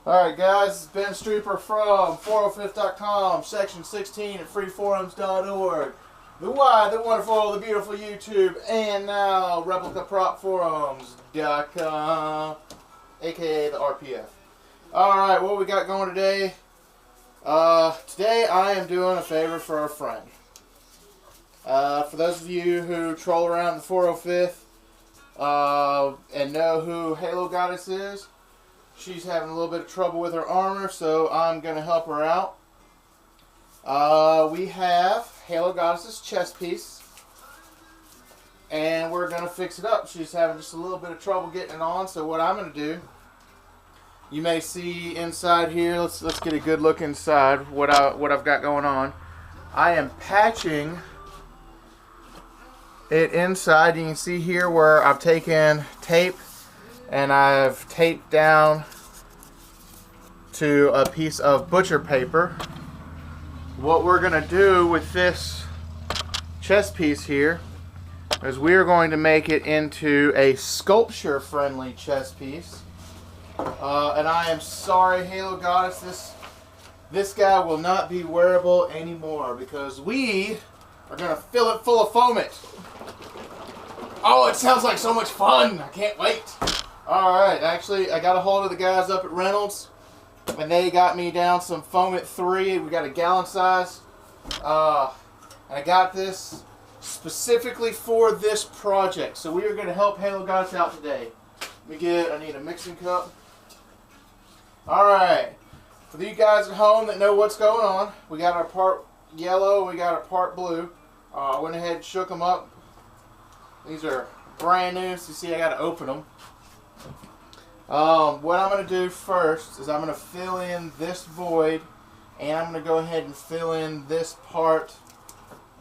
Alright guys, it's Ben Streeper from 405.com, section 16 at freeforums.org. The wide, the wonderful, the beautiful YouTube, and now replicaprop.forums.com, aka the RPF. Alright, what we got going today? Today I am doing a favor for a friend. For those of you who troll around the 405th and know who Halo Goddess is, she's having a little bit of trouble with her armor, so I'm going to help her out. We have Halo Goddess's chest piece, and we're going to fix it up. She's having just a little bit of trouble getting it on, so what I'm going to do, you may see inside here, let's get a good look inside what I've got going on. I am patching it inside. You can see here where I've taken tape and I've taped down to a piece of butcher paper. What we're going to do with this chest piece here is we are going to make it into a sculpture friendly chest piece. And I am sorry, Halo Goddess, this guy will not be wearable anymore because we are going to fill it full of foamit. Oh, it sounds like so much fun. I can't wait. Alright, actually, I got a hold of the guys up at Reynolds, and they got me down some Foamit 3. We got a gallon size. And I got this specifically for this project. So we are going to help Halo Goddess out today. I need a mixing cup. Alright, for you guys at home that know what's going on, we got our part yellow, we got our part blue. I went ahead and shook them up. These are brand new, so you see I got to open them. What I'm going to do first is I'm going to fill in this void, and I'm going to go ahead and fill in this part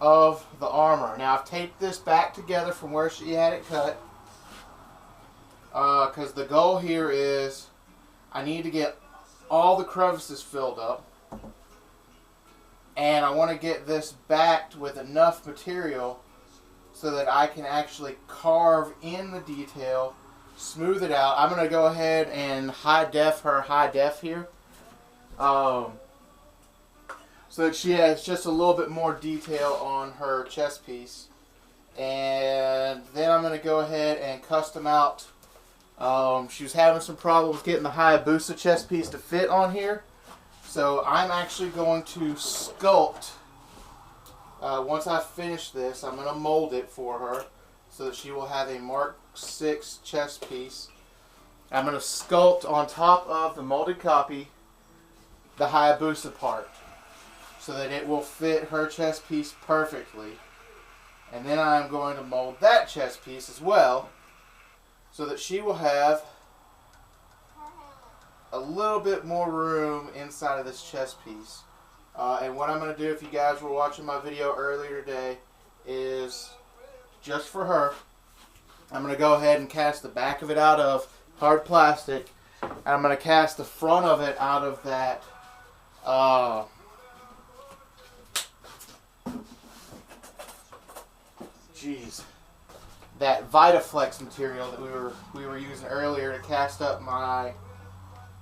of the armor. Now I've taped this back together from where she had it cut, because the goal here is I need to get all the crevices filled up, and I want to get this backed with enough material so that I can actually carve in the detail, smooth it out. I'm going to go ahead and high def her high def here, so that she has just a little bit more detail on her chest piece. And then I'm going to go ahead and custom out. She was having some problems getting the Hayabusa chest piece to fit on here, so I'm actually going to sculpt. Once I finish this, I'm going to mold it for her so that she will have a Mark 6 chest piece. I'm going to sculpt on top of the molded copy the Hayabusa part so that it will fit her chest piece perfectly. And then I'm going to mold that chest piece as well so that she will have a little bit more room inside of this chest piece. And what I'm going to do, if you guys were watching my video earlier today, is just for her, I'm going to go ahead and cast the back of it out of hard plastic, and I'm going to cast the front of it out of that that Vitaflex material that we were using earlier to cast up my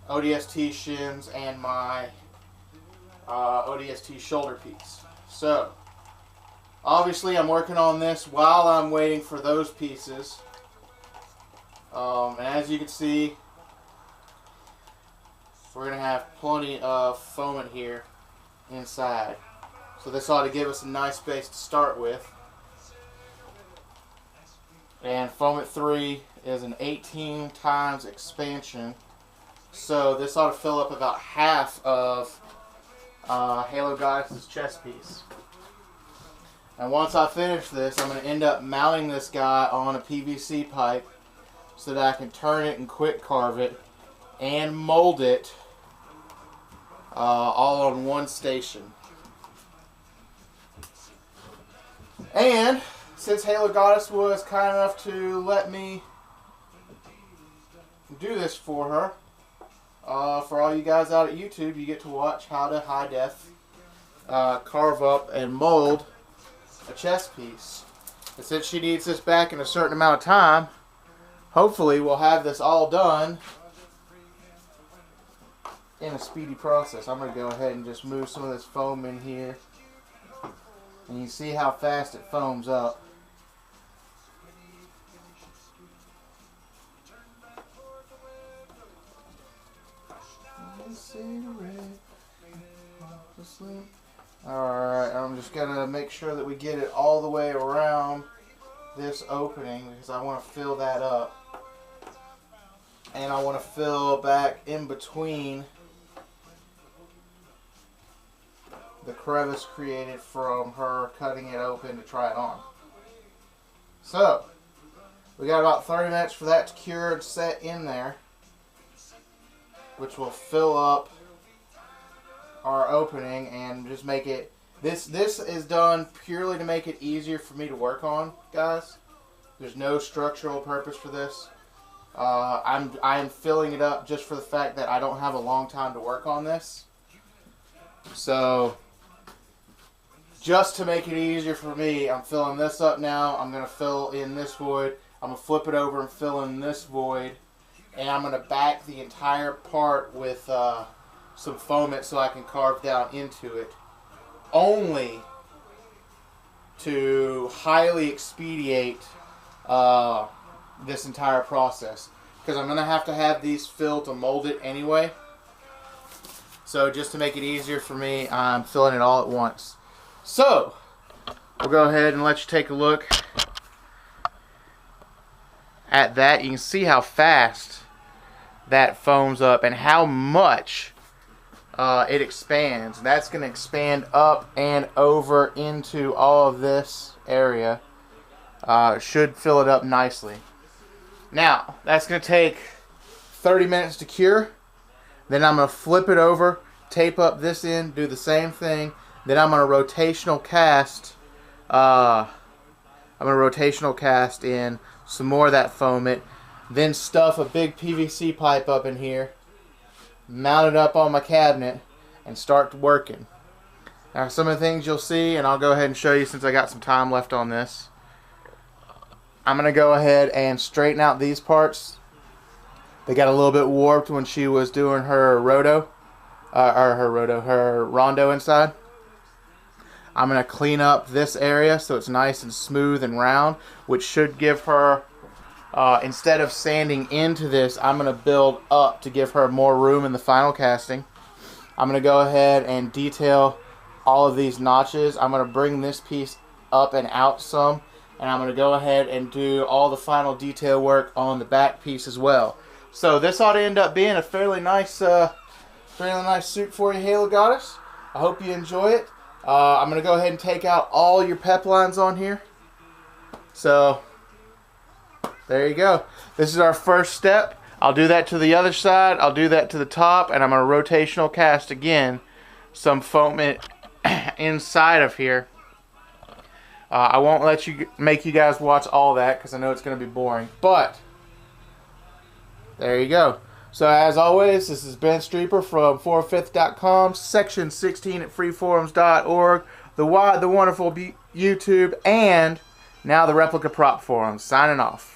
ODST shins and my ODST shoulder piece. So obviously I'm working on this while I'm waiting for those pieces, and as you can see, we're going to have plenty of foaming here inside, so this ought to give us a nice space to start with. And Foamit 3 is an 18 times expansion, so this ought to fill up about half of Halo Goddess's chest piece. And once I finish this, I'm going to end up mounting this guy on a PVC pipe so that I can turn it and quick carve it and mold it all on one station. And since Halo Goddess was kind enough to let me do this for her, for all you guys out at YouTube, you get to watch how to high def carve up and mold a chest piece. And since she needs this back in a certain amount of time, hopefully we'll have this all done in a speedy process. I'm going to go ahead and just move some of this foam in here. And you see how fast it foams up. Alright, I'm just going to make sure that we get it all the way around this opening because I want to fill that up. And I want to fill back in between the crevice created from her cutting it open to try it on. So, we got about 30 minutes for that to cure and set in there, which will fill up our opening and just make it, this is done purely to make it easier for me to work on, guys. There's no structural purpose for this. I am filling it up just for the fact that I don't have a long time to work on this. So, just to make it easier for me, I'm filling this up now. I'm going to fill in this void. I'm going to flip it over and fill in this void. And I'm going to back the entire part with some foamant so I can carve down into it. Only to highly expedite this entire process. Because I'm going to have these filled to mold it anyway. So just to make it easier for me, I'm filling it all at once. So, we'll go ahead and let you take a look at that. You can see how fast that foams up and how much it expands. That's going to expand up and over into all of this area. Should fill it up nicely. Now, that's going to take 30 minutes to cure. Then I'm going to flip it over, tape up this end, do the same thing. Then I'm going to rotational cast in some more of that foamant. Then stuff a big PVC pipe up in here, mount it up on my cabinet, and start working. Now some of the things you'll see, and I'll go ahead and show you since I got some time left on this. I'm going to go ahead and straighten out these parts. They got a little bit warped when she was doing her rondo inside. I'm going to clean up this area so it's nice and smooth and round, which should give her, instead of sanding into this, I'm going to build up to give her more room in the final casting. I'm going to go ahead and detail all of these notches. I'm going to bring this piece up and out some, and I'm going to go ahead and do all the final detail work on the back piece as well. So this ought to end up being a fairly nice suit for you, Halo Goddess. I hope you enjoy it. I'm going to go ahead and take out all your pep lines on here. So, there you go. This is our first step. I'll do that to the other side. I'll do that to the top. And I'm going to rotational cast again some foamant inside of here. I won't make you guys watch all that because I know it's going to be boring. But, there you go. So as always, this is Ben Streeper from 4fifth.com, section 16 at freeforums.org, the wonderful YouTube, and now the Replica Prop Forums. Signing off.